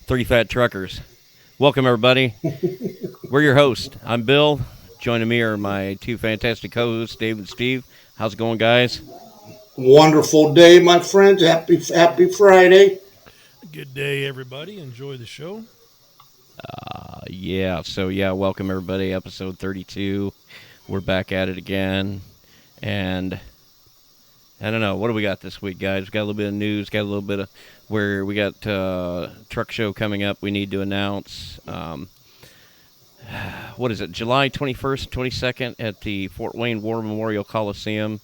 Three Fat Truckers. Welcome, everybody. We're your host. I'm Bill. Joining me are my two fantastic co-hosts, Dave and Steve. How's it going, guys? Wonderful day, my friends. Happy Friday. Good day, everybody. Enjoy the show. Welcome, everybody. Episode 32. We're back at it again. And I don't know. What do we got this week, guys? We got a little bit of news. Got a little bit of where we got truck show coming up. We need to announce. What is it? July 21st, 22nd at the Fort Wayne War Memorial Coliseum.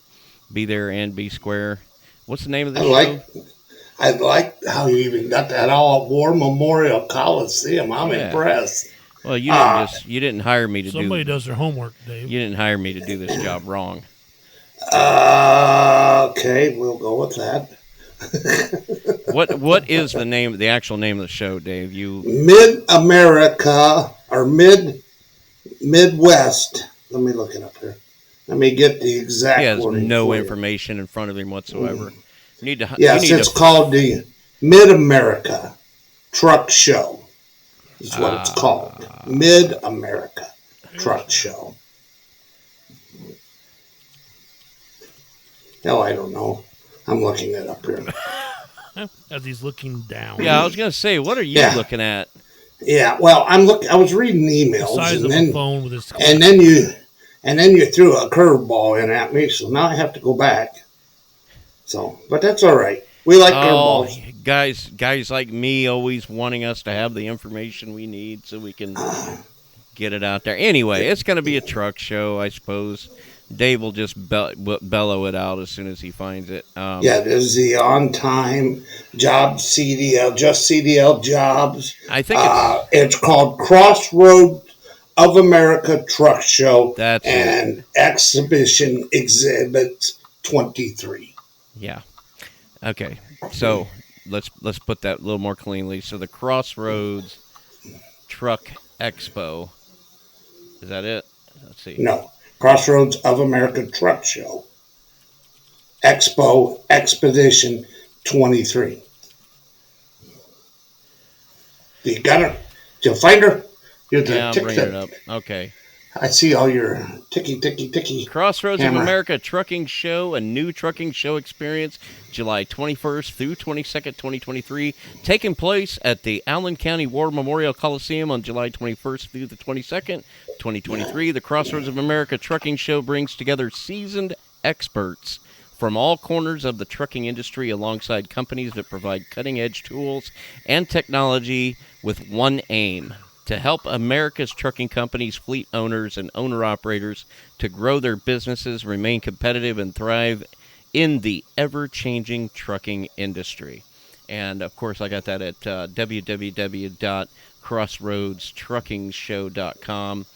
Be there and be square. What's the name of the show? I like how you even got that all War Memorial Coliseum. I'm impressed. Well, you didn't hire me to Somebody does their homework, Dave. You didn't hire me to do this job wrong. Okay, we'll go with that. What is the actual name of the show, Dave? Mid-America or Midwest. Let me look it up here. Let me get the exact He has wording no for you. information in front of him whatsoever. It's called the Mid-America Truck Show. Is what it's called. Mid-America Truck Show. No, I don't know. I'm looking it up here. As he's looking down. Yeah, I was gonna say, what are you looking at? Yeah, well, I was reading emails, The size of a phone with his and then you threw a curveball in at me, so now I have to go back. So, but that's all right. We like curveballs. Guys like me always wanting us to have the information we need so we can get it out there. Anyway, it's going to be a truck show, I suppose. Dave will just bellow it out as soon as he finds it. There's the on-time job CDL, just CDL jobs. I think it's called Crossroads of America Truck Show Exhibition Exhibit 23. Yeah. Okay. So let's put that a little more cleanly. So the Crossroads Truck Expo. Is that it? Let's see. No. Crossroads of America Truck Show Expo Expedition 23. You got her? Did you find her? I'm bringing it up. Okay. I see all your ticky. Crossroads camera. of America Trucking Show, a new trucking show experience, July 21st through 22nd, 2023, taking place at the Allen County War Memorial Coliseum on July 21st through the 22nd, 2023. The Crossroads of America Trucking Show brings together seasoned experts from all corners of the trucking industry alongside companies that provide cutting-edge tools and technology with one aim: to help America's trucking companies, fleet owners, and owner-operators to grow their businesses, remain competitive, and thrive in the ever-changing trucking industry. And, of course, I got that at www.crossroadstruckingshow.com.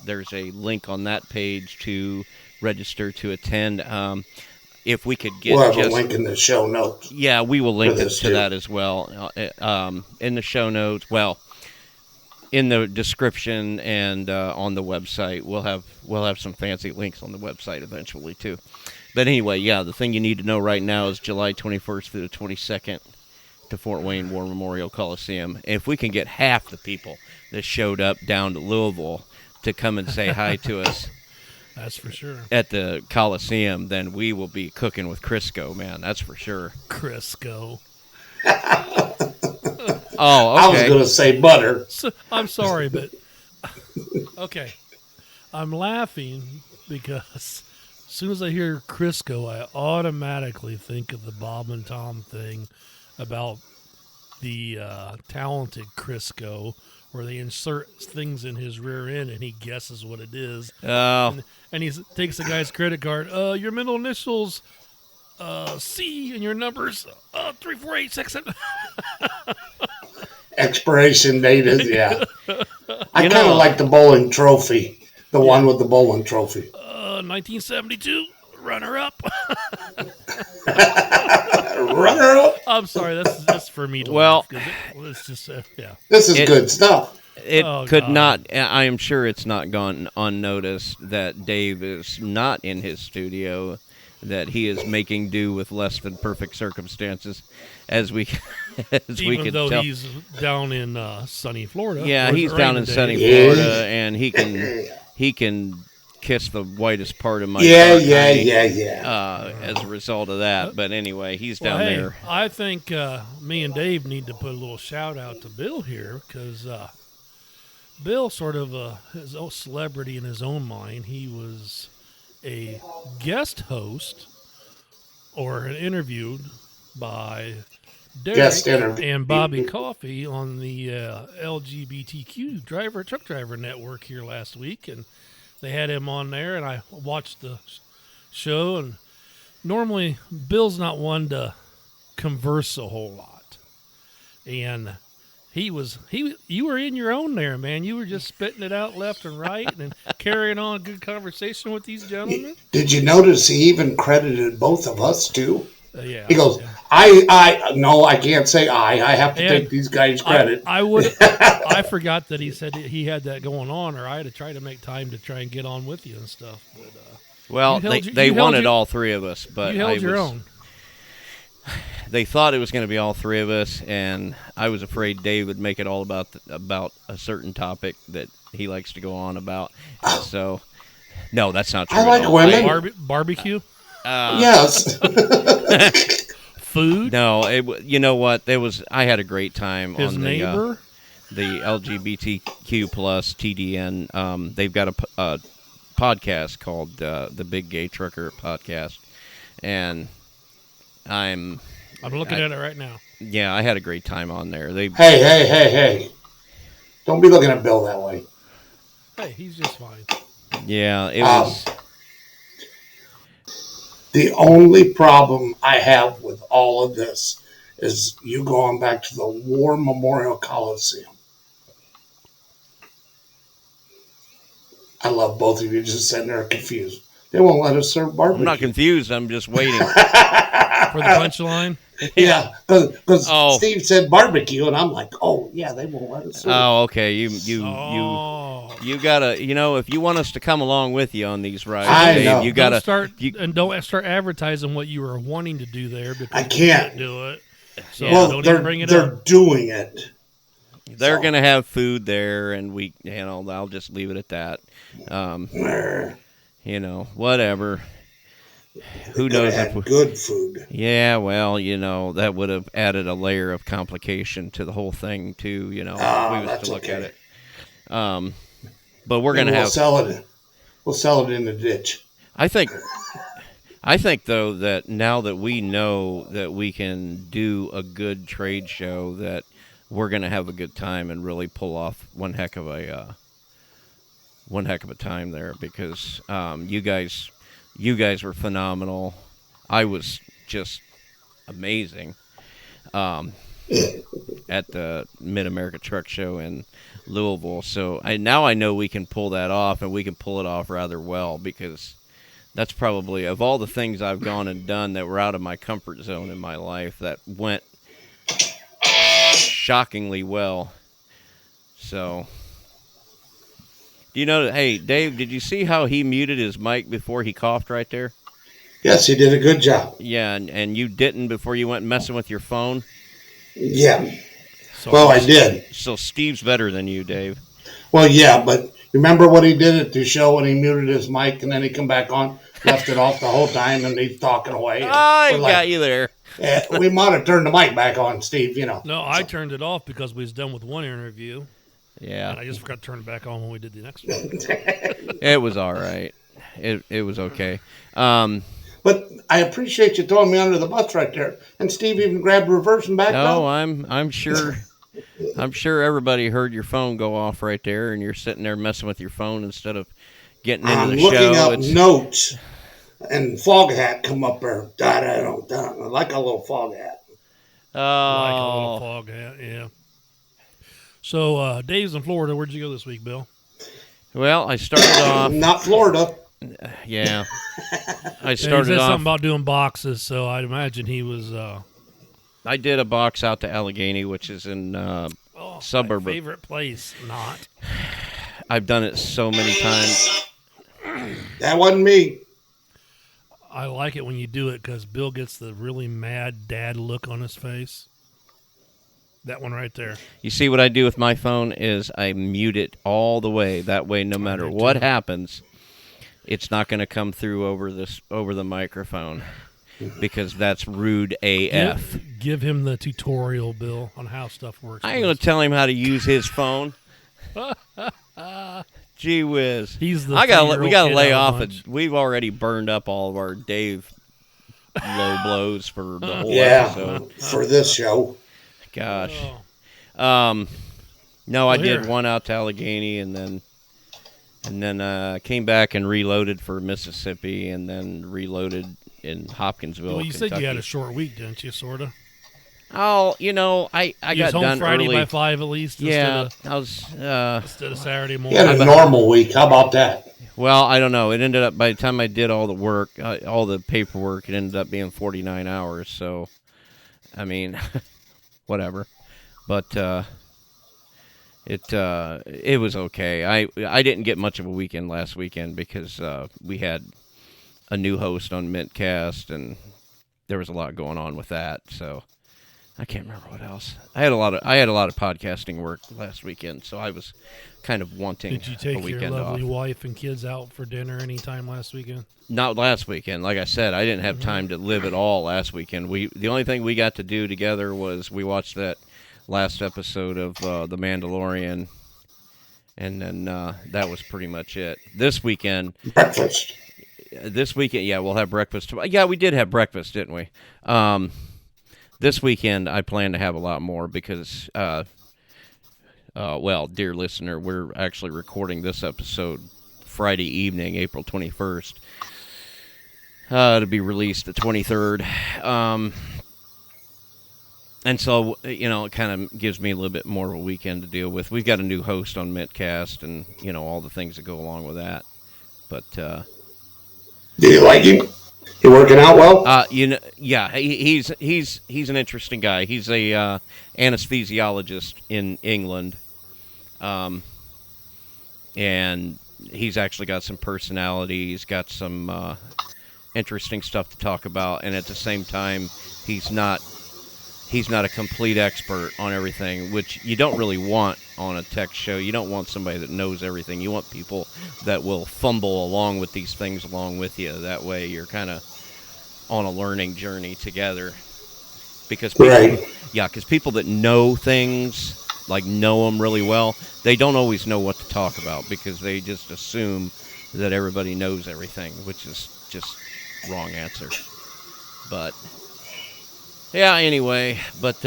There's a link on that page to register to attend. If we could get we'll have a link in the show notes. Yeah, we will link to that as well. In the show notes, in the description and on the website. We'll have some fancy links on the website eventually too. But anyway, the thing you need to know right now is July 21st through the 22nd to Fort Wayne War Memorial Coliseum. If we can get half the people that showed up down to Louisville to come and say hi to us, that's for sure, at the Coliseum, then we will be cooking with Crisco, man. That's for sure. Crisco. Oh, okay. I was going to say butter. I'm sorry, but okay. I'm laughing because as soon as I hear Crisco, I automatically think of the Bob and Tom thing about the talented Crisco, where they insert things in his rear end and he guesses what it is. Oh. And he takes the guy's credit card. Your middle initials, C, and your numbers 34867. Expiration date is, I kind of like the bowling trophy. The one with the bowling trophy. 1972, runner-up. Runner-up? I'm sorry, that's for me to laugh, it's just, This is good stuff. It could not, I am sure it's not gone unnoticed that Dave is not in his studio, that he is making do with less than perfect circumstances as we as we Even can though tell. he's down in sunny Florida. Yeah, Or is he's it down in raining sunny days? Florida, and he can kiss the whitest part of my Yeah, dark yeah, honey, yeah, yeah. as a result of that. But anyway, he's Well, down hey, there. I think me and Dave need to put a little shout out to Bill here because Bill sort of his own celebrity in his own mind. He was a guest host or interviewed by Derek Guest interview. and Bobby Coffee on the LGBTQ truck driver network here last week, and they had him on there, and I watched the show. And normally, Bill's not one to converse a whole lot, and you were in your own there, man. You were just spitting it out left and right, and carrying on a good conversation with these gentlemen. Did you notice he even credited both of us too? Yeah, He goes, yeah. I can't say I have to And take these guys credit. I forgot that he said he had that going on, or I had to try to make time to try and get on with you and stuff. But Well, they wanted all three of us, but you held your own. They thought it was going to be all three of us, and I was afraid Dave would make it all about a certain topic that he likes to go on about. So, no, that's not true. I like at all. women. Barbecue, Yes. food. No, you know what? I had a great time His on neighbor. the LGBTQ plus TDN. They've got a podcast called the Big Gay Trucker Podcast, and I'm looking at it right now. yeah, I had a great time on there. Hey. Don't be looking at Bill that way. Hey, he's just fine. Yeah, it was. The only problem I have with all of this is you going back to the War Memorial Coliseum. I love both of you just sitting there confused. They won't let us serve barbecue. I'm not confused. I'm just waiting. For the punchline? Yeah, because Oh. Steve said barbecue, and I'm like, oh yeah, they won't let us serve. Oh, okay. You gotta. If you want us to come along with you on these rides, I Dave, know. you gotta Don't start advertising what you were wanting to do there because I you can't do it. So Yeah. don't even bring it they're up. doing it. They're So. gonna have food there, and I'll just leave it at that. Whatever. Who knows Had good food. Yeah, well, that would have added a layer of complication to the whole thing too. If we was that's to look okay. at it. But we're gonna We'll have. sell it. We'll sell it in the ditch. I think though that now that we know that we can do a good trade show, that we're gonna have a good time and really pull off one heck of a time there, because you guys were phenomenal. I was just amazing at the Mid-America Truck Show in Louisville. So now I know we can pull that off, and we can pull it off rather well, because that's probably, of all the things I've gone and done that were out of my comfort zone in my life, that went shockingly well. So, hey, Dave, did you see how he muted his mic before he coughed right there? Yes, he did a good job. Yeah, and you didn't before you went messing with your phone? Yeah. So, Well, I did. So Steve's better than you, Dave. Well, yeah, but remember what he did at the show when he muted his mic and then he come back on, left it off the whole time, and he's talking away. I got you there. Yeah, we might have turned the mic back on, Steve. No, I turned it off because we was done with one interview, Yeah, and I just forgot to turn it back on when we did the next one. it was all right. It was okay. But I appreciate you throwing me under the bus right there. And Steve even grabbed reverse and back No, up. I'm sure. I'm sure everybody heard your phone go off right there, and you're sitting there messing with your phone instead of getting into I'm the looking show. up notes, and fog hat come up there. Da-da-da-da, like a little fog hat. Like a little fog hat, yeah. So, Dave's in Florida. Where'd you go this week, Bill? Well, I started off. Not Florida. Yeah, I He started said off. something about doing boxes, so I'd imagine he was I did a box out to Allegheny, which is in suburb. my favorite place. Not. I've done it so many times. That wasn't me. I like it when you do it because Bill gets the really mad dad look on his face. That one right there. You see what I do with my phone is I mute it all the way. That way, no matter do what too. happens, it's not going to come through over the microphone because that's rude AF. Give him the tutorial, Bill, on how stuff works. I ain't going to tell him how to use his phone. Gee whiz. He's the we got to kid lay out off of the it. bunch. We've already burned up all of our Dave low blows for the whole Yeah, episode. for this show. Gosh. Oh. No, I Well, did here. one out to Allegheny and then came back and reloaded for Mississippi and then reloaded in Hopkinsville, Well, you said Kentucky. you had a short week, didn't you? Sort of. Oh, I You got was home done Friday early. by 5 at least. Yeah, Instead I was. of Saturday You morning. had a normal week. How about that? Well, I don't know. It ended up by the time I did all the work, all the paperwork, it ended up being 49 hours. So, I mean, whatever. But it was okay. I didn't get much of a weekend last weekend because we had a new host on Mintcast and there was a lot going on with that. So I can't remember what else. I had a lot of podcasting work last weekend, so I was kind of wanting Did you a take your weekend lovely off. wife and kids out for dinner anytime last weekend? Not last weekend. Like I said, I didn't have time to live at all last weekend. The only thing we got to do together was we watched that last episode of The Mandalorian, and then that was pretty much it. This weekend, yeah, we'll have breakfast. Yeah, we did have breakfast, didn't we? This weekend, I plan to have a lot more because, well, dear listener, we're actually recording this episode Friday evening, April 21st. To be released the 23rd. And so, it kind of gives me a little bit more of a weekend to deal with. We've got a new host on Mintcast and, all the things that go along with that. But, Do you like him? He working out well? yeah, he's an interesting guy. He's a anesthesiologist in England, and he's actually got some personality. He's got some interesting stuff to talk about, and at the same time, he's not a complete expert on everything, which you don't really want on a tech show. You don't want somebody that knows everything. You want people that will fumble along with these things along with you. That way you're kind of on a learning journey together. Because people that know things, like know them really well, they don't always know what to talk about because they just assume that everybody knows everything, which is just wrong answer. But yeah, anyway, but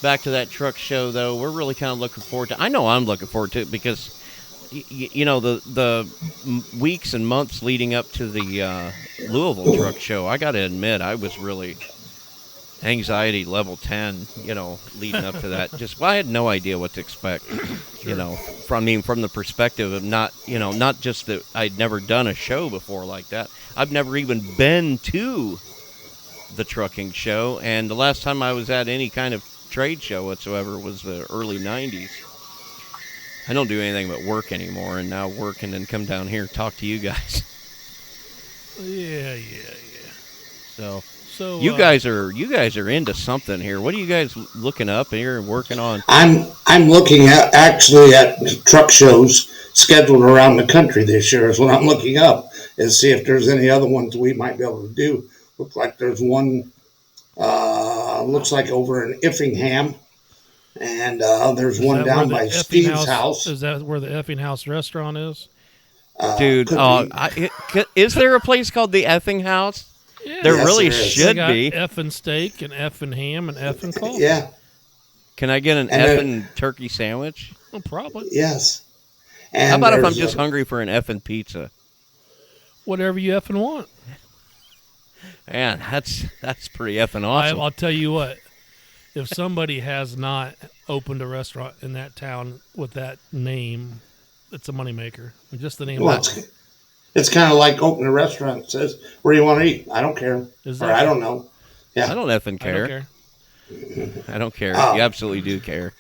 back to that truck show, though, we're really kind of looking forward to. I know I'm looking forward to it because, the weeks and months leading up to the Louisville truck show, I got to admit, I was really anxiety level 10, leading up to that. I had no idea what to expect, from the perspective of not just that I'd never done a show before like that. I've never even been to the trucking show, and the last time I was at any kind of trade show whatsoever was the early 90s. I don't do anything but work anymore, and now work and then come down here and talk to you guys. Yeah. So you guys are into something here. What are you guys looking up here and working on? I'm looking at truck shows scheduled around the country this year is what I'm looking up and see if there's any other ones we might be able to do. Looks like there's one, looks like over in Effingham, and there's one down by Steve's house. Is that where the Effing House restaurant is? Dude, is there a place called the Effing House? Yeah. There Yes, really there is. should They got be. effing steak and effing ham and effing coffee. Yeah, Can I get an effing turkey sandwich? Well, probably. yes. And How about if I'm there's just hungry for an effing pizza? Whatever you effing want. Man, that's pretty effing awesome. I'll tell you what. If somebody has not opened a restaurant in that town with that name, it's a moneymaker. Just the name Well, of it. it's kind of like opening a restaurant that says, where you want to eat? I don't care. Is Or that- I don't know. Yeah. I don't effing I don't care. care. I don't care. Oh. You absolutely do care.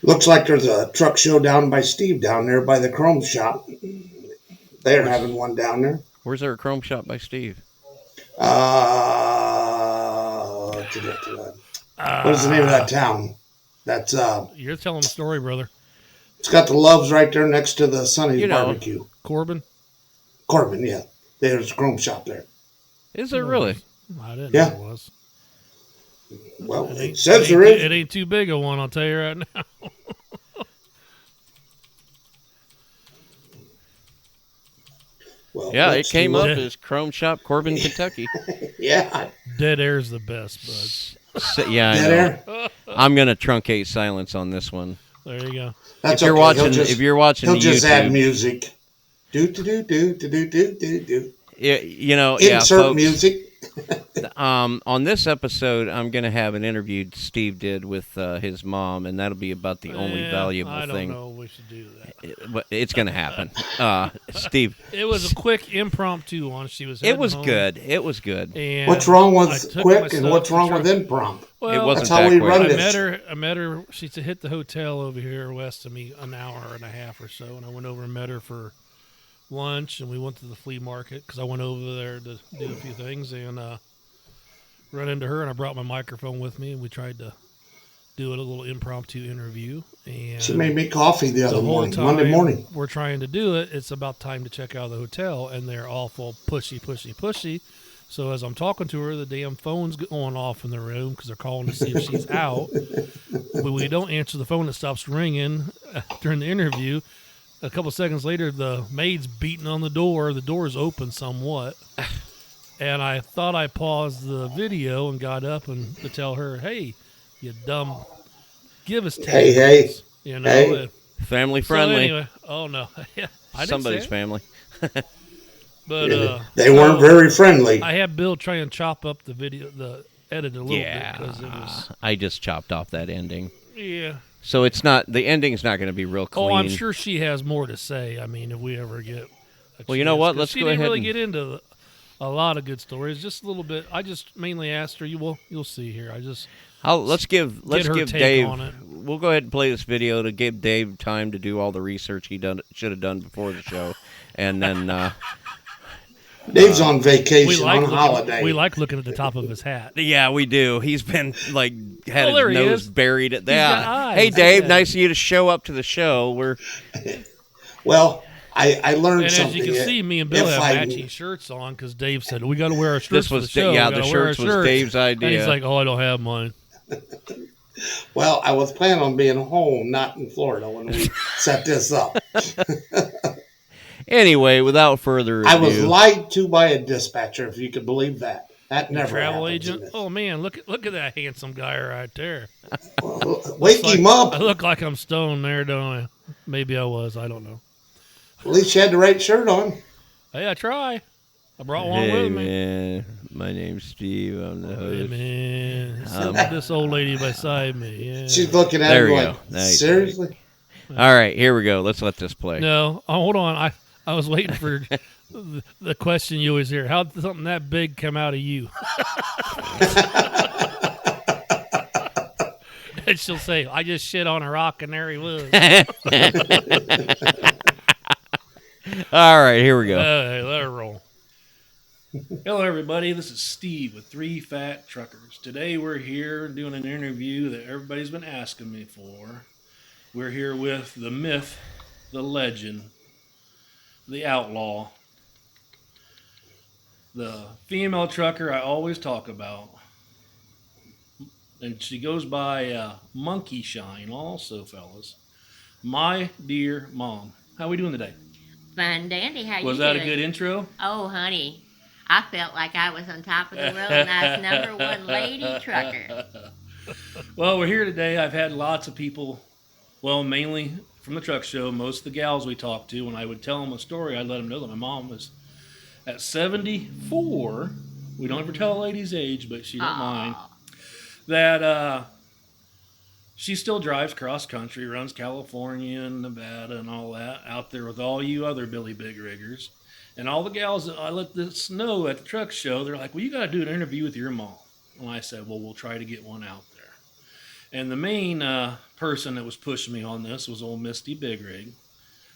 Looks like there's a truck show down by Steve down there by the Chrome shop. They're having one down there. Where's there a chrome shop by Steve? What is the name of that town? That's You're telling the story, brother. it's got the Loves right there next to the Sonny's You know. barbecue. Corbin? Corbin, yeah. There's a chrome shop there. Is there really? I didn't Yeah. know it was. Well, It it ain't, says it there ain't, is. it ain't too big a one, I'll tell you right now. Well, Yeah, it next came to, up as Chrome Shop, Corbin, Kentucky. Yeah. Dead air's the best, buds. Yeah, I Dead know. air. I'm gonna truncate silence on this one. There you go. That's If you're okay. watching, if you're watching he'll the just add YouTube, music. Do do do do do do do do do. you know, yeah, Insert folks. music. On this episode, I'm gonna have an interview Steve did with his mom, and that'll be about the only valuable I don't thing. know if we should do that. But it's gonna happen. Steve, It was a quick impromptu one. She was. it heading was home, good. It was good. And What's wrong I with took my quick and stuff what's to wrong truck- with impromptu? Well, It wasn't That's how that we quick. run I this. met her. She said hit the hotel over here west of me an hour and a half or so, and I went over and met her for lunch, and we went to the flea market because I went over there to do a few things and run into her, and I brought my microphone with me, and we tried to do a little impromptu interview. And She made me coffee the other whole morning, time Monday morning. we're trying to do it, it's about time to check out of the hotel, and they're awful pushy. So as I'm talking to her, the damn phone's going off in the room because they're calling to see if she's out. When we don't answer the phone, it stops ringing during the interview. A couple seconds later, the maid's beating on the door. The door's open somewhat. And I thought I paused the video and got up and to tell her, hey, you dumb, give us 10 Hey, minutes. You know, hey. Family so friendly. anyway, oh no, I didn't Somebody's say it, family. but They weren't very friendly. I had Bill try and chop up the video, the edit a little Yeah, bit because it was I just chopped off that ending. yeah. So it's not the ending's not going to be real clean. Oh, I'm sure she has more to say. I mean, if we ever get a Well, you know chance, what? 'cause Let's she go didn't ahead really and- get into a lot of good stories, just a little bit. I just mainly asked her. You'll see here. Let's give her take Dave. on it. We'll go ahead and play this video to give Dave time to do all the research he should have done before the show, and then Dave's on vacation on looking, holiday. we like looking at the top of his hat. yeah, we do. He's been like had Oh, there his he nose is. buried at got that. eyes. Hey, Dave, Yeah. nice of you to show up to the show. We're Well, I learned And something. as you can see, me and Bill If have I- matching shirts on because Dave said we got to wear our shirts This for was the show. yeah, We the gotta wear our shirts was Dave's idea. And he's like, "Oh, I don't have mine." Well, I was planning on being home, not in Florida, when we set this up. Anyway, without further ado, I was lied to by a dispatcher, if you could believe that. That never Travel happens in agent. this. Oh man, look at that handsome guy right there. Wake him up. I look like I'm stoned there, don't I? Maybe I was. I don't know. At least you had the right shirt on. Hey, I try. I brought one hey with me. man, my name's Steve. I'm the Hey host. man, this old lady beside me. Yeah. She's looking at There him we like, go. Nice. seriously? All right, here we go. Let's let this play. No, hold on. I was waiting for the question you always hear. How did something that big come out of you? And she'll say, I just shit on a rock and there he was. All right, here we go. Hey, let her roll. Hello, everybody. This is Steve with Three Fat Truckers. Today we're here doing an interview that everybody's been asking me for. We're here with the myth, the legend, the outlaw, the female trucker I always talk about. And she goes by Monkey Shine also, fellas. My dear mom. How we doing today? Fun dandy, how Was you that doing? a good intro? Oh, honey, I felt like I was on top of the world and I was number one lady trucker. Well, we're here today. I've had lots of people, well, mainly from the truck show, most of the gals we talked to, when I would tell them a story, I'd let them know that my mom was at 74. We don't ever tell a lady's age, but she don't mind. Aw. That she still drives cross country, runs California and Nevada and all that out there with all you other Billy Big Riggers. And all the gals that I let this know at the truck show, they're like, well, you got to do an interview with your mom. And I said, well, we'll try to get one out there. And the main person that was pushing me on this was old Misty Big Rig.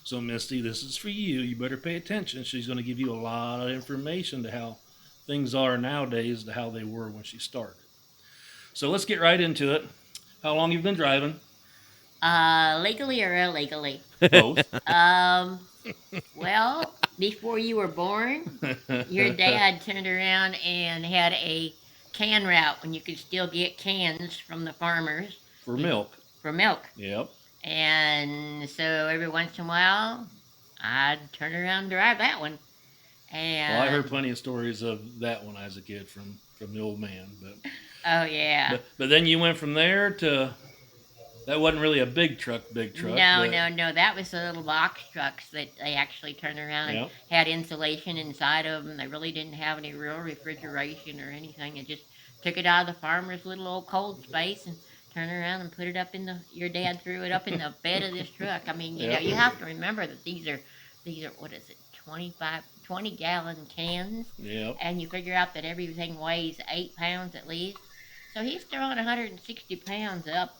So, Misty, this is for you. You better pay attention. She's going to give you a lot of information to how things are nowadays to how they were when she started. So let's get right into it. How long you've been driving? Legally or illegally? Both. Well, before you were born, your dad turned around and had a can route when you could still get cans from the farmers For milk. for milk. Yep. And so every once in a while, I'd turn around and drive that one. Well, I heard And plenty of stories of that when I was a kid from the old man, oh yeah. but then you went from there to that wasn't really a big truck, No, but no, no. That was the little box trucks that they actually turned around and Yep. had insulation inside of them. They really didn't have any real refrigeration or anything. It just took it out of the farmer's little old cold space and turned around and put it up in the. Your dad threw it up in the bed of this truck. I mean, you know, Yep. you have to remember that these are what is it, 20 gallon cans, Yep. and you figure out that everything weighs 8 pounds at least. So he's throwing 160 pounds up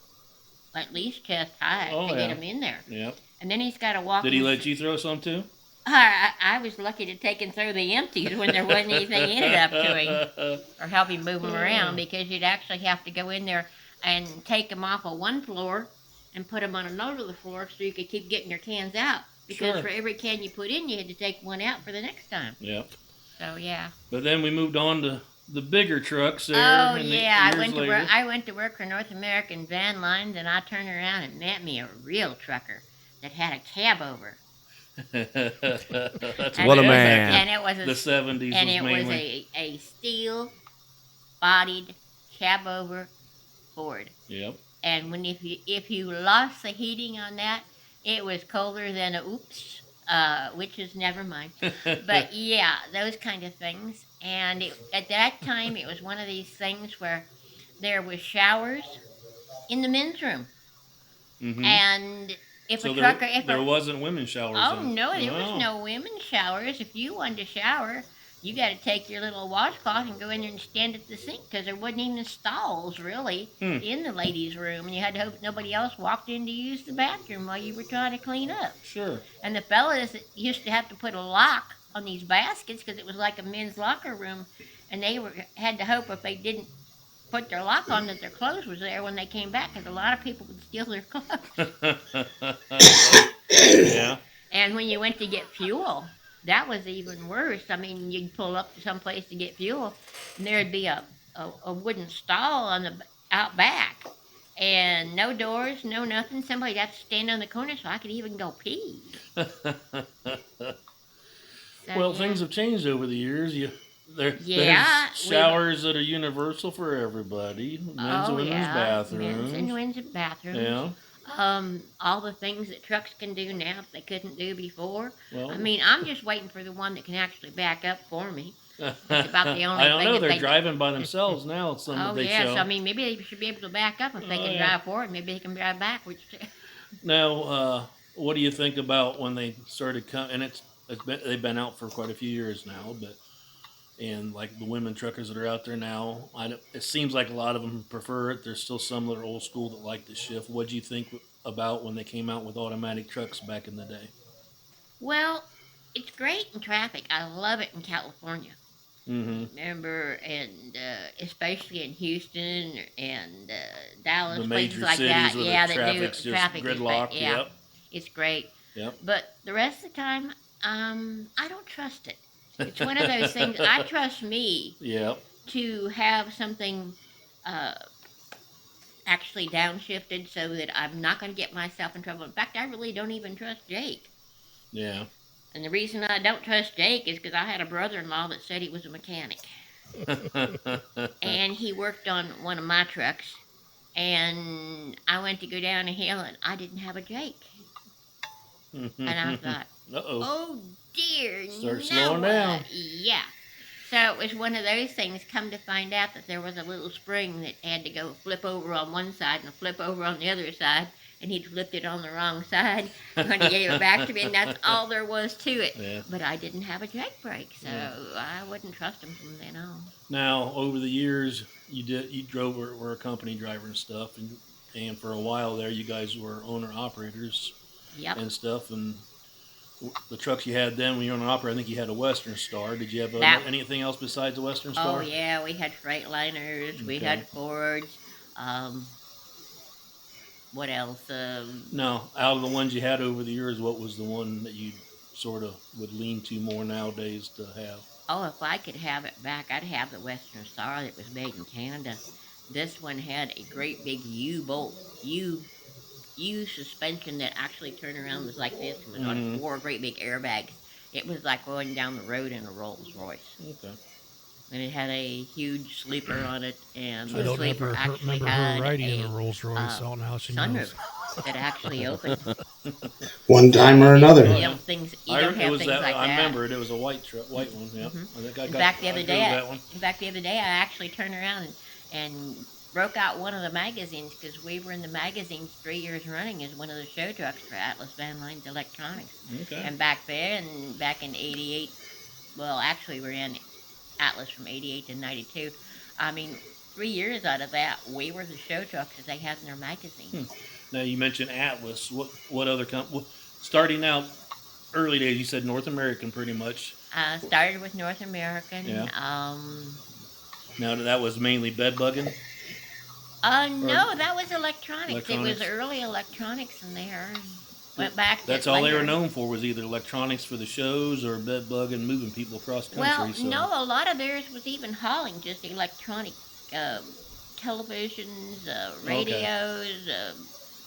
at least chest high Oh, to yeah. get him in there. Yep. And then he's got to walk. Did he let you throw some too? I was lucky to take him through the empties when there wasn't anything in it up to him, or help him move him around, because you'd actually have to go in there and take them off of one floor and put them on another floor so you could keep getting your cans out. Because Sure. for every can you put in, you had to take one out for the next time. Yep. So yeah. But then we moved on to the bigger trucks there. Oh and the yeah, I years went to later. work. I went to work for North American Van Lines, and I turned around and met me a real trucker that had a cab over. That's And What a it was man. And it was a The 70s and was it mainly. was a steel bodied cab over Ford. Yep. And when if you lost the heating on that, it was colder than a oops, which is never mind. But yeah, those kind of things. And at that time, it was one of these things where there was showers in the men's room, Mhm. and if So a trucker, if there a wasn't women's showers. oh then. no, there Oh. was no women's showers. If you wanted to shower, you got to take your little washcloth and go in there and stand at the sink, because there wasn't even stalls really Hmm. in the ladies' room, and you had to hope nobody else walked in to use the bathroom while you were trying to clean up. Sure. And the fellas used to have to put a lock on these baskets because it was like a men's locker room, and they had to hope if they didn't put their lock on that their clothes was there when they came back, because a lot of people would steal their clothes. Yeah. And when you went to get fuel, that was even worse. I mean, you'd pull up to some place to get fuel, and there'd be a wooden stall on the out back, and no doors, no nothing. Somebody'd have to stand on the corner so I could even go pee. So, Well, yeah. things have changed over the years. Yeah, There's showers that are universal for everybody. Men's and Oh women's yeah, bathrooms. men's and women's bathrooms. Yeah. All the things that trucks can do now that they couldn't do before. Well, I mean, I'm just waiting for the one that can actually back up for me. That's about the only I don't thing know. that They're they- driving by themselves now. Some Oh that they yeah, show. so I mean, maybe they should be able to back up if they Oh, can yeah. drive forward. Maybe they can drive backwards too. Now, what do you think about when they started coming? And they've been out for quite a few years now, and like the women truckers that are out there now, it seems like a lot of them prefer it. There's still some that are old school that like the shift. What do you think about when they came out with automatic trucks back in the day? Well, it's great in traffic. I love it in California. Mm-hmm. Remember, and especially in Houston and Dallas, The places major like cities that. where Yeah, the that do traffic's just traffic is gridlocked. yeah, Yep. it's great. Yep. But the rest of the time, I don't trust it. It's one of those things. I trust me Yep. to have something uh, actually downshifted so that I'm not going to get myself in trouble. In fact, I really don't even trust Jake. Yeah. And the reason I don't trust Jake is because I had a brother-in-law that said he was a mechanic. And he worked on one of my trucks. And I went to go down a hill and I didn't have a Jake. And I thought, Uh-oh. oh dear. Start no. slowing down. Yeah. So it was one of those things. Come to find out that there was a little spring that had to go flip over on one side and flip over on the other side. And he'd flipped it on the wrong side when he gave it back to me. And that's all there was to it. Yeah. But I didn't have a Jake brake. So Yeah. I wouldn't trust him from then on. Now, over the years, you drove were a company driver and stuff, and for a while there, you guys were owner operators Yep. and stuff. And the trucks you had then, when you were an operator, I think you had a Western Star. Did you have That- anything else besides the Western Oh Star? yeah, we had Freightliners, we Okay. had Fords, Um, what else? Now, out of the ones you had over the years, what was the one that you sort of would lean to more nowadays to have? Oh, if I could have it back, I'd have the Western Star that was made in Canada. This one had a great big U-bolt, U suspension that actually turned around was like this and was on Mm-hmm. four great big airbags. It was like going down the road in a Rolls Royce. Okay. And it had a huge sleeper on it, and I the don't sleeper actually remember her had riding in a a Rolls Royce. I don't know how she sunroof knows. that actually opened. one time or You another. don't things you don't It have was things that like I that. remember it. It was a white one. Yep. Hmm. I think I In got. fact, the I other drove day, that one. I actually turned around and broke out one of the magazines because we were in the magazines 3 years running as one of the show trucks for Atlas Van Lines Electronics. Okay. And back then, back in '88, well, actually, we ran Atlas from '88 to '92. I mean, 3 years out of that, we were the show trucks that they had in their magazines. Hmm. Now you mentioned Atlas. What other starting out early days? You said North American, pretty much. Started with North American. Yeah. Now that was mainly bed bugging or No, that was electronics. It was electronics. early electronics in there. Th- Went back That's to all they were later. known for was either electronics for the shows or bed bugging, moving people across Well, country. So no, a lot of theirs was even hauling just electronic televisions, okay, radios,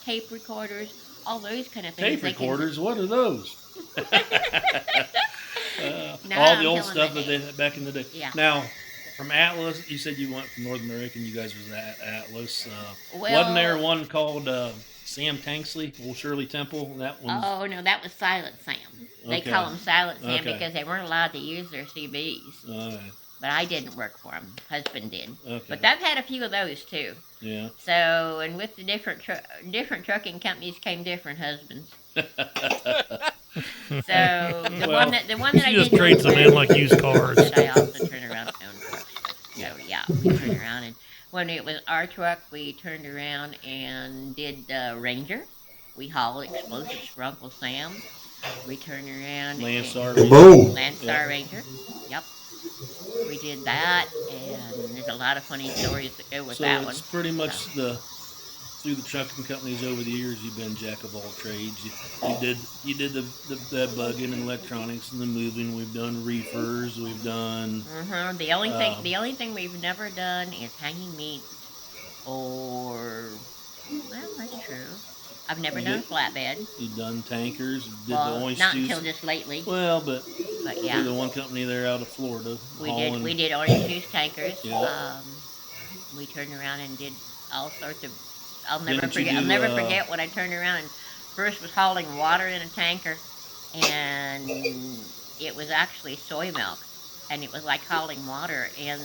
tape recorders, all those kind of things. tape They can. recorders. What are those? Now All the I'm old telling stuff the that they age. had back in the day. Yeah. Now, from Atlas, you said you went from North American. You guys was at Atlas. Wasn't there Well, one called Sam Tanksley, Old Shirley Temple? That one's oh no, that was Silent Sam. They okay. call him Silent Sam Okay. because they weren't allowed to use their CBs. All right. But I didn't work for him. Husband did. Okay. But I've had a few of those too. Yeah. So, and with the different trucking companies came different husbands. So Well, the one that I She just did trades them in like used cars. that I also turn around and own trucks. So yeah, we turned around and when it was our truck, we turned around and did Ranger. We hauled explosives for Uncle Sam. We turned around Landstar. Boom. Landstar Yeah. Ranger. Yep. We did that, and there's a lot of funny stories that go with So that one. it's pretty much through the trucking companies over the years. You've been jack of all trades. You did the bed bugging and electronics and the moving. We've done reefers. We've done The only thing we've never done is hanging meat, or well, that's true. I've never you done a did, flatbed. you done tankers. Did the Well, orange not juice. until just lately, Well, but but through yeah, the one company there out of Florida, we hauling. did orange juice tankers. Yeah. We turned around and did all sorts of. I'll never Didn't you forget. I'll do, never forget when I turned around and first was hauling water in a tanker, and it was actually soy milk, and it was like hauling water, and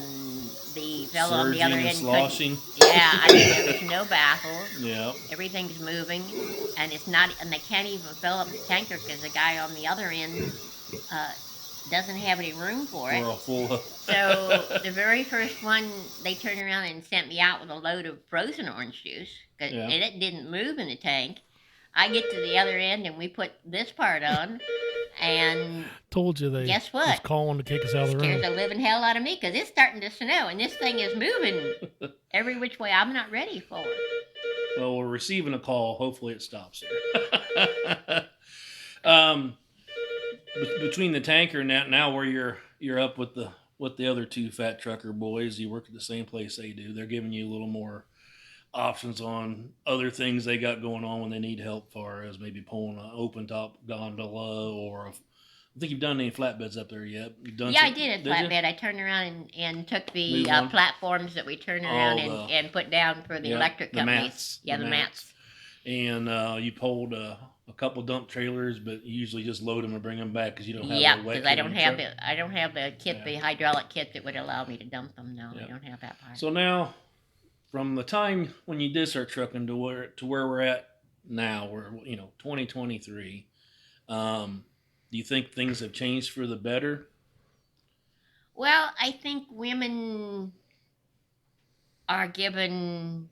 the fellow on the surging other and end couldn't. sloshing? Yeah, I mean there was no baffles. Yeah. Everything's moving, and it's not, and they can't even fill up the tanker because the guy on the other end uh, doesn't have any room for it. We're all full of. So the very first one, they turned around and sent me out with a load of frozen orange juice, Yeah. and it didn't move in the tank. I get to the other end, and we put this part on, and Told you they guess was what? calling to kick us out of the Scares room. the living hell out of me because it's starting to snow, and this thing is moving every which way. I'm not ready for it. Well, we're receiving a call. Hopefully, it stops there. um, between the tanker and that, now where you're up with the other two fat trucker boys, you work at the same place they do. They're giving you a little more options on other things they got going on when they need help, far as maybe pulling an open top gondola or I think you've done any flatbeds up there yet. You've done Yeah, I some- did a you? flatbed. I turned around and took the Move on. platforms that we turned around Oh, and put down for the yeah, electric the companies. mats, Yeah, the the mats. mats. And you pulled a couple dump trailers, but you usually just load them and bring them back because you don't have Yeah, the wet because I kit in don't the have truck. I don't have the kit, Yeah. the hydraulic kit that would allow me to dump them. No, Yeah. I don't have that part. So now, from the time when you did start trucking to where we're at now, we're 2023. Do you think things have changed for the better? Well, I think women are given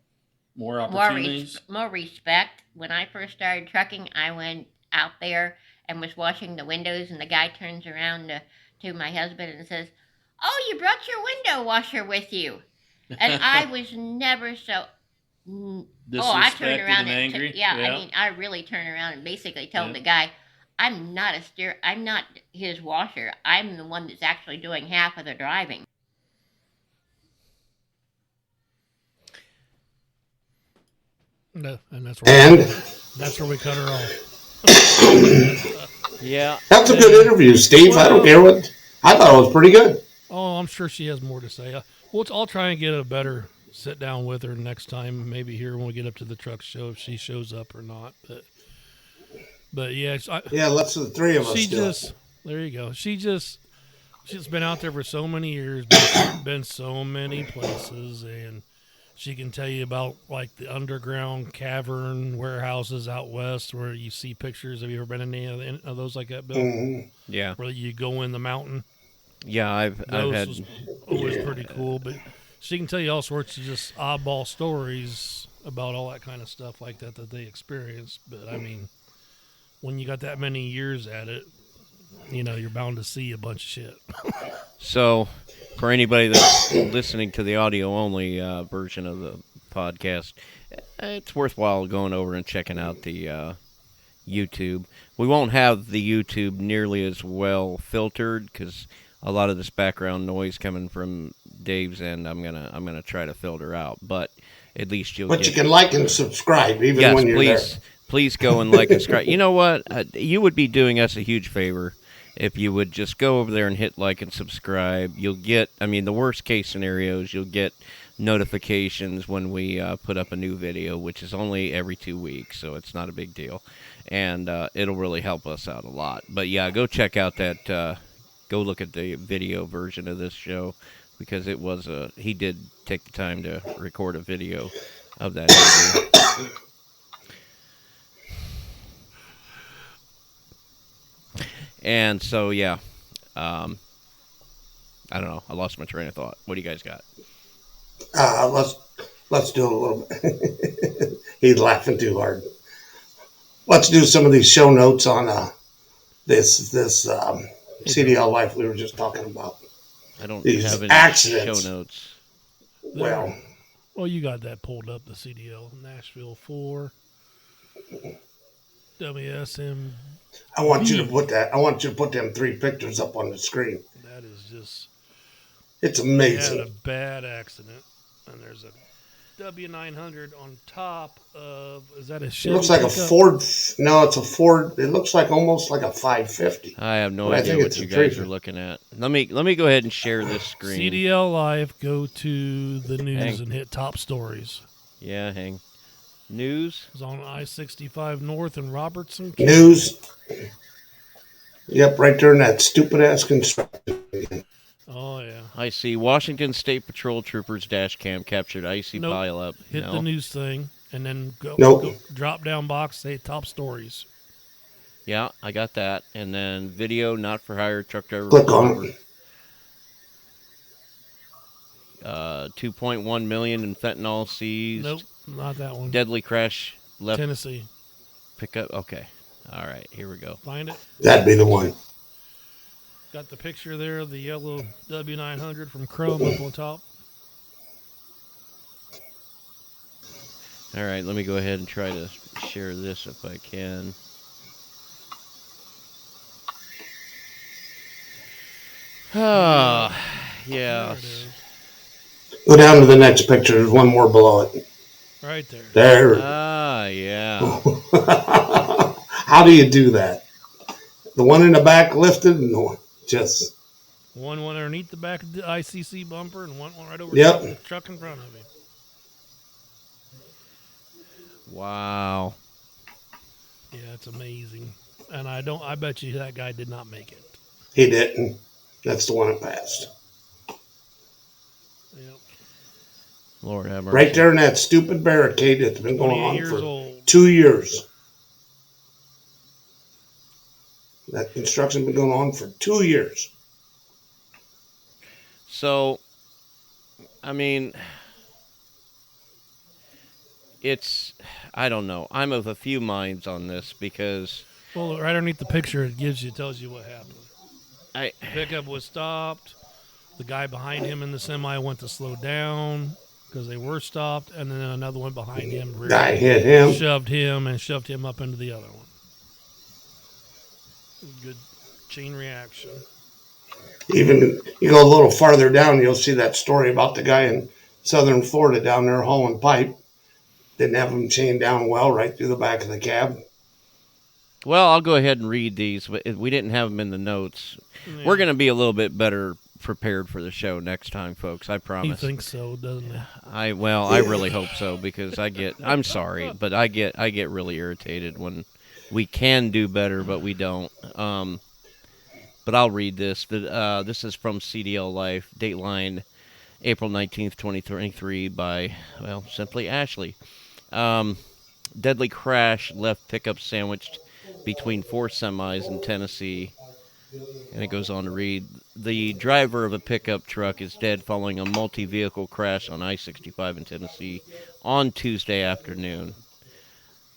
More more opportunities? more respect. When I first started trucking, I went out there and was washing the windows, and the guy turns around to my husband and says, "Oh, you brought your window washer with you," and I was never so. I turned Disrespected around and and angry. yeah, I mean, I really turned around and basically told Yeah. the guy, I'm not his washer. I'm the one that's actually doing half of the driving. No, and And that's where we cut her off. Yeah. that's a good interview, Steve. I don't Well, care what. I thought it was pretty good. oh, I'm sure she has more to say. I'll try and get a better sit down with her next time. Maybe here when we get up to the truck show if she shows up or not. But yeah, Yeah, let's the three of us she do just it. there you go. She's been out there for so many years, been so many places, and she can tell you about like the underground cavern warehouses out west where you see pictures. Have you ever been in any of those like that, Bill? Mm-hmm. Yeah. Where you go in the mountain. Yeah. I've Those had. was always pretty cool, but she can tell you all sorts of just oddball stories about all that kind of stuff like that they experienced. But I mean, when you got that many years at it, you're bound to see a bunch of shit. So, for anybody that's listening to the audio only version of the podcast, it's worthwhile going over and checking out the YouTube. We won't have the YouTube nearly as well filtered because a lot of this background noise coming from Dave's end, I'm gonna try to filter out. But at least you'll But get. you can like and subscribe even Yes, when you're please, there. please go and like and subscribe. You know what? You would be doing us a huge favor if you would just go over there and hit like and subscribe. You'll get, I mean, the worst case scenarios, you'll get notifications when we put up a new video, which is only every 2 weeks, so it's not a big deal. And it'll really help us out a lot. But yeah, go check out that, go look at the video version of this show because it was he did take the time to record a video of that interview. And so, yeah, I don't know. I lost my train of thought. What do you guys got? Let's do it a little bit. He's laughing too hard. Let's do some of these show notes on this CDL life we were just talking about. I don't These have any accidents. show notes. Well, Well, you got that pulled up, the CDL Nashville 4 WSM. I want you to put that. I want you to put them three pictures up on the screen. That is just. It's They amazing. had a bad accident, and there's a W900 on top of. Is that a It Chevy? looks like a pickup? Ford. No, it's a Ford. It looks like almost like a 550. I have no But I idea think what it's you a guys three- are looking at. Let me go ahead and share this screen. CDL Live, go to the news Hang. and hit top stories. Yeah, hang. News. It's on I-65 North in Robertson. News. Yep, right there in that stupid ass construction. Oh, yeah. I see Washington State Patrol troopers dash cam captured icy Nope. pileup. Hit No. the news thing, and then go Nope. drop down box, say top stories. Yeah, I got that. And then video not for hire truck driver. Click pulled on over. it. 2.1 million in fentanyl seized. Nope, not that one. Deadly crash left Tennessee. pickup. Okay. All right, here we go. Find it. That'd be the one. Got the picture there of the yellow W900 from Chrome up on top. All right, let me go ahead and try to share this if I can. Ah, yeah. There it is. Go down to the next picture. There's one more below it. Right there. There. Ah, yeah. How do you do that? The one in the back lifted and the one just. One underneath the back of the ICC bumper and one right over Yep. top of the truck in front of him. Wow. Yeah, it's amazing. And I bet you that guy did not make it. He didn't. That's the one that passed. Yep. Lord have mercy. Right there in that stupid barricade that's been going 28 on years for old. 2 years. That construction's been going on for 2 years. So, I mean, I don't know. I'm of a few minds on this because Well, right underneath the picture, it tells you what happened. I, Pickup was stopped. The guy behind him in the semi went to slow down. because they were stopped, and then another one behind him Guy hit him. shoved him up into the other one. Good chain reaction. Even you go a little farther down, you'll see that story about the guy in southern Florida down there hauling pipe. Didn't have him chained down well right through the back of the cab. Well, I'll go ahead and read these. We didn't have them in the notes. Yeah. We're going to be a little bit better prepared for the show next time, folks. I He promise. thinks so, doesn't he? I really hope so, because I'm sorry, but I get really irritated when we can do better, but we don't. But I'll read this. This is from CDL Life, Dateline, April 19th, 2023, by, well, simply Ashley. Deadly crash left pickup sandwiched between 4 semis in Tennessee. And it goes on to read, the driver of a pickup truck is dead following a multi-vehicle crash on I-65 in Tennessee on Tuesday afternoon.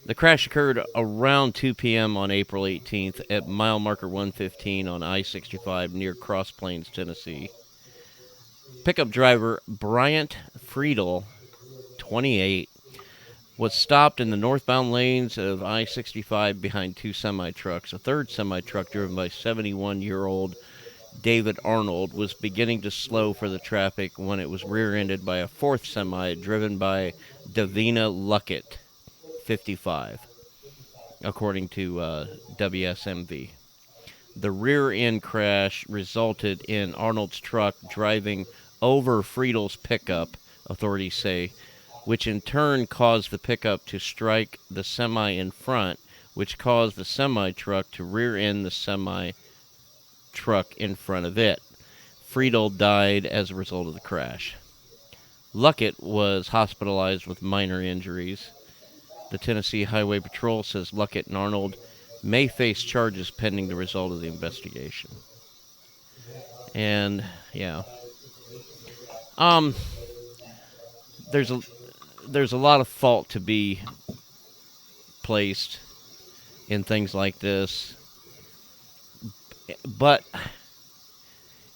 The crash occurred around 2 p.m. on April 18th at mile marker 115 on I-65 near Cross Plains, Tennessee. Pickup driver Bryant Friedel, 28, was stopped in the northbound lanes of I-65 behind 2 semi-trucks. A third semi-truck driven by 71-year-old David Arnold was beginning to slow for the traffic when it was rear-ended by a fourth semi driven by Davina Luckett, 55, according to WSMV. The rear-end crash resulted in Arnold's truck driving over Friedel's pickup, authorities say, which in turn caused the pickup to strike the semi in front, which caused the semi-truck to rear-end the semi-truck in front of it. Friedel died as a result of the crash. Luckett was hospitalized with minor injuries. The Tennessee Highway Patrol says Luckett and Arnold may face charges pending the result of the investigation. And, yeah. There's a lot of fault to be placed in things like this. But,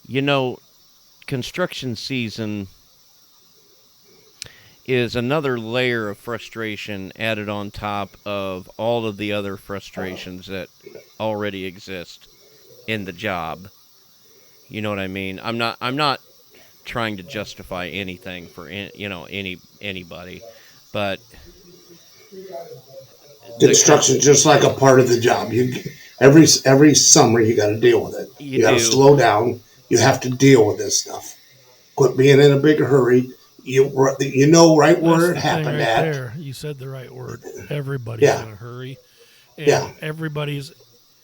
you know, construction season is another layer of frustration added on top of all of the other frustrations that already exist in the job. You know what I mean? I'm not trying to justify anything for anybody, but Construction's just like a part of the job. Every summer you got to deal with it. You got to slow down. You have to deal with this stuff. Quit being in a big hurry. You know right where it happened right at. there. You said the right word. Everybody's in a hurry. And everybody's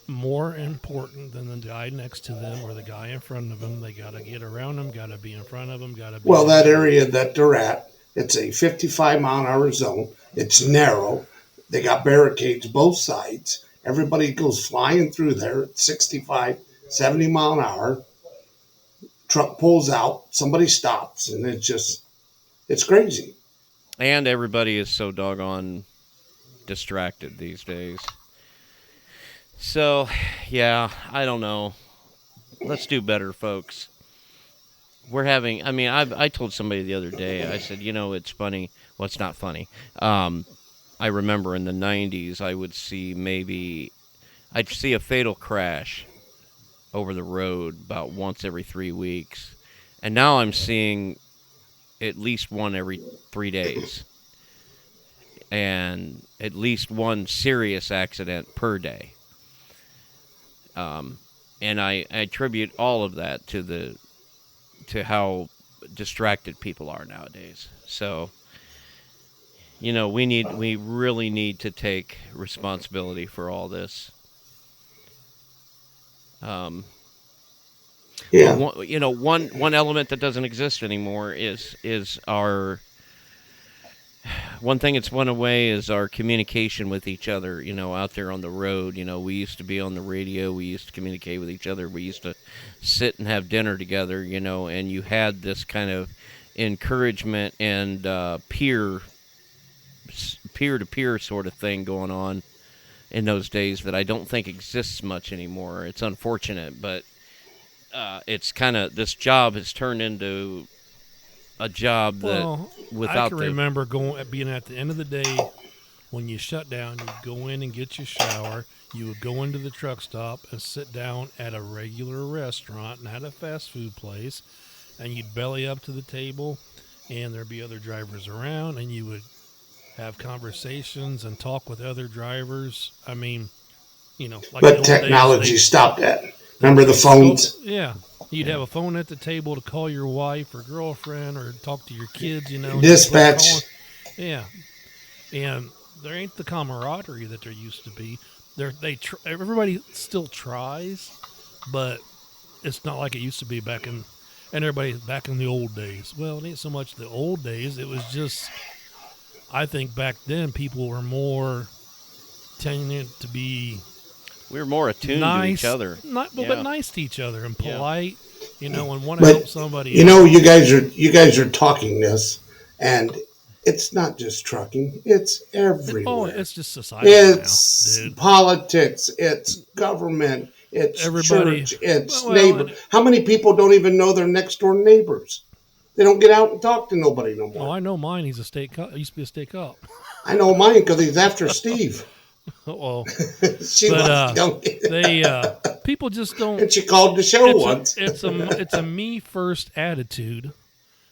more important than the guy next to them or the guy in front of them. They got to get around them, got to be in front of them, got to be... Well, that area that they're at, it's a 55-mile-an-hour zone. It's narrow. They got barricades both sides. Everybody goes flying through there at 65, 70 mile an hour. Truck pulls out. Somebody stops, and it's crazy. And everybody is so doggone distracted these days. So, yeah, I don't know. Let's do better, folks. I told somebody the other day, I said, it's funny. Well, it's not funny. I remember in the 90s, I'd see a fatal crash over the road about once every 3 weeks. And now I'm seeing at least one every 3 days. And at least one serious accident per day. And I attribute all of that to how distracted people are nowadays. So, we really need to take responsibility for all this. One element that doesn't exist anymore is our... One thing that's went away is our communication with each other, out there on the road. We used to be on the radio. We used to communicate with each other. We used to sit and have dinner together, and you had this kind of encouragement and peer-to-peer sort of thing going on in those days that I don't think exists much anymore. It's unfortunate, but it's kind of... This job has turned into a job that Well, I without can the remember being at the end of the day when you shut down. You'd go in and get your shower. You would go into the truck stop and sit down at a regular restaurant, not a fast food place, and you'd belly up to the table, and there'd be other drivers around, and you would have conversations and talk with other drivers. I mean, like the But old technology days, stopped that. Remember the phones? yeah. You'd have a phone at the table to call your wife or girlfriend or talk to your kids, and you'd Dispatch. calling. Yeah. And there ain't the camaraderie that there used to be. Everybody still tries, but it's not like it used to be and everybody back in the old days. Well, it ain't so much the old days. It was just, I think back then people were more tending to be we were more attuned nice, to each other. but nice to each other and Yeah. polite, and want to But help somebody. you guys are talking this, and it's not just trucking; it's everywhere. Oh, it's just society It's now, dude. politics, it's government, it's Everybody- church, it's well, neighbor. and- How many people don't even know their next door neighbors? They don't get out and talk to nobody no Oh, more. I know mine. He's a state cop. He used to be a state cop. I know mine because he's after Steve. Well, She but wants to go. they people just don't. And she called the show once. It's a me first attitude,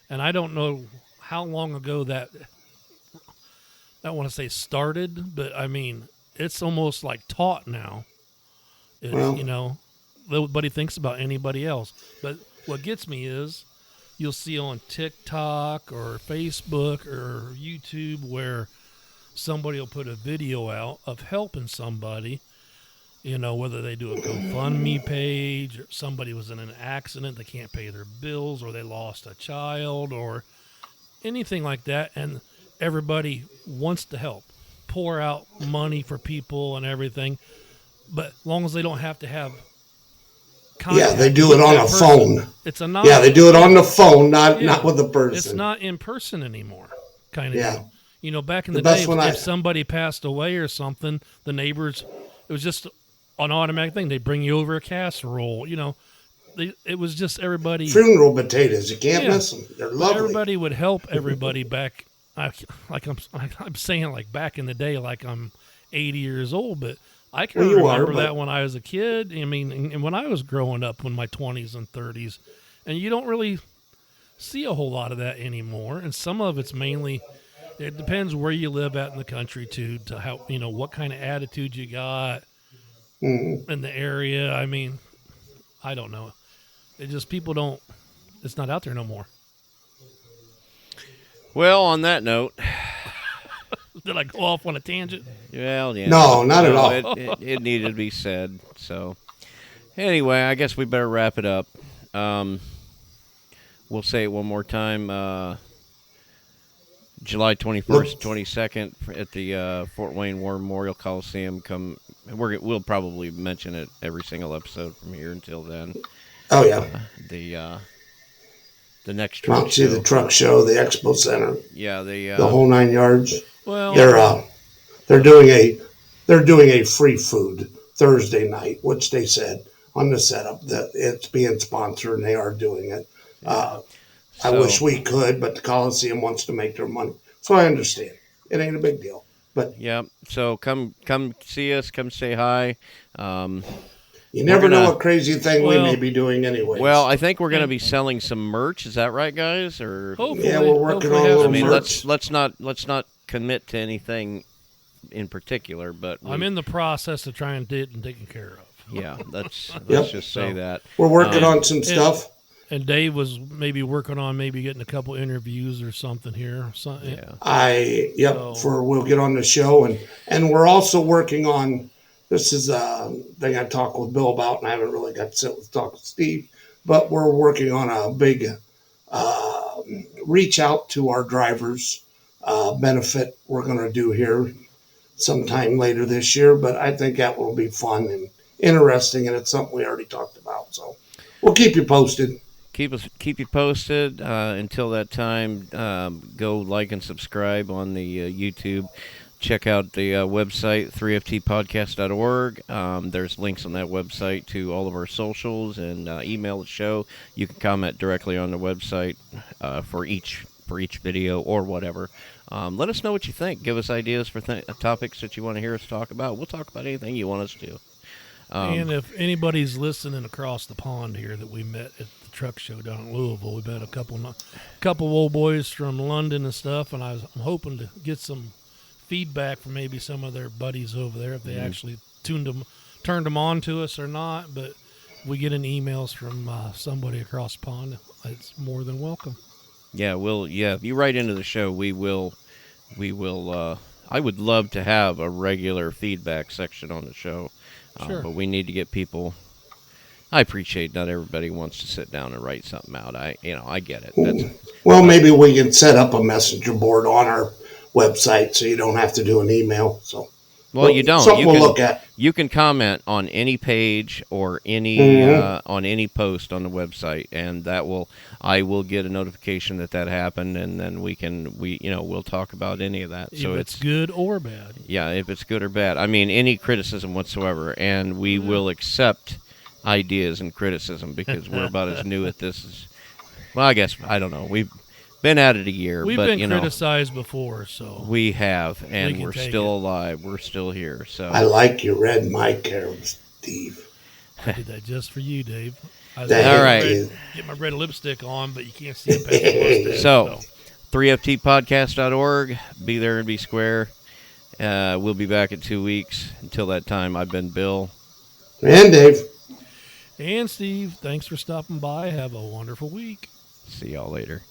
and I don't know how long ago that I don't want to say started, but I mean it's almost like taught now. Well- Nobody thinks about anybody else. But what gets me is you'll see on TikTok or Facebook or YouTube where somebody will put a video out of helping somebody, whether they do a GoFundMe page or somebody was in an accident, they can't pay their bills, or they lost a child or anything like that. And everybody wants to help, pour out money for people and everything. But as long as they don't have to have contact Yeah, they do with it on that a person, phone. It's a non. Yeah, they do it on the phone, not Yeah. with a person. It's not in person anymore, kind of Yeah. deal. Back in The the, day, best one if somebody passed away or something, the neighbors, it was just an automatic thing. They'd bring you over a casserole. It was just everybody. Funeral potatoes, you can't Yeah. miss them. They're lovely. Everybody would help everybody back. I'm saying like back in the day, like I'm 80 years old, but I can Well, you are, remember but- that when I was a kid. I mean, and when I was growing up in my 20s and 30s, and you don't really see a whole lot of that anymore. And some of it's mainly, it depends where you live at in the country too, to how, what kind of attitude you got Mhm. in the area. I mean, I don't know. It just, it's not out there no more. Well, on that note, Did I go off on a tangent? well, yeah. No, not at all. It needed to be said. So, anyway, I guess we better wrap it up. We'll say it one more time. July 21st, 22nd at the Fort Wayne War Memorial Coliseum. We'll probably mention it every single episode from here until then. Oh yeah, The next come out truck and see the show. truck show, the expo center, Yeah, the whole 9 yards. Well, They're doing a free food Thursday night, which they said on the setup that it's being sponsored and they are doing it. I So- wish we could, but the Coliseum wants to make their money, so I understand. It ain't a big deal, but Yeah, so come see us, come say hi. you never gonna- know what crazy thing we Well- may be doing anyway. Well, I think we're going to be selling some merch. Is that right, guys? Or hopefully, Yeah, we're working hopefully on a have little I some mean, merch. let's not commit to anything in particular, but I'm in the process of trying to get it taken care of. yeah, let's Yep. just say So- that. we're working on some and- stuff. And Dave was maybe working on getting a couple interviews or something here. Yeah. We'll get on the show, and we're also working on. This is a thing I talked with Bill about, and I haven't really got to sit with talk with Steve. But we're working on a big reach out to our drivers benefit we're going to do here sometime later this year. But I think that will be fun and interesting, and it's something we already talked about. So we'll keep you posted. Keep you posted. Until that time, go like and subscribe on the YouTube check out the website, 3ftpodcast.org. There's links on that website to all of our socials and email the show. You can comment directly on the website for each video or whatever. Let us know what you think. Give us ideas for topics that you want to hear us talk about. We'll talk about anything you want us to. And if anybody's listening across the pond here that we met at the truck show down in Louisville, we met a couple old boys from London and stuff, and I'm hoping to get some feedback from maybe some of their buddies over there if they actually turned them on to us or not. But if we get any emails from somebody across the pond, it's more than welcome. Yeah, if you write into the show, we will. I would love to have a regular feedback section on the show. Sure. But we need to get people. I appreciate not everybody wants to sit down and write something out. I get it. Well, maybe we can set up a messenger board on our website so you don't have to do an email. So, well, you don't. Something we'll look at. You can comment on any page or any on any post on the website, and I will get a notification that happened, and then we'll talk about any of that. So it's good or bad. Yeah, if it's good or bad. I mean, any criticism whatsoever, and we will accept ideas and criticism because we're about as new at this as. Well, I guess I don't know. We've been at it a year. We've but, been criticized before, so we have, and we're still it. alive. We're still here. So I like your red mic hair, Steve. I did that just for you, Dave. All right. Get my red lipstick on, but you can't see it past the mustache. So, 3ftpodcast.org. Be there and be square. We'll be back in 2 weeks. Until that time, I've been Bill. And Dave. And Steve, thanks for stopping by. Have a wonderful week. See y'all later.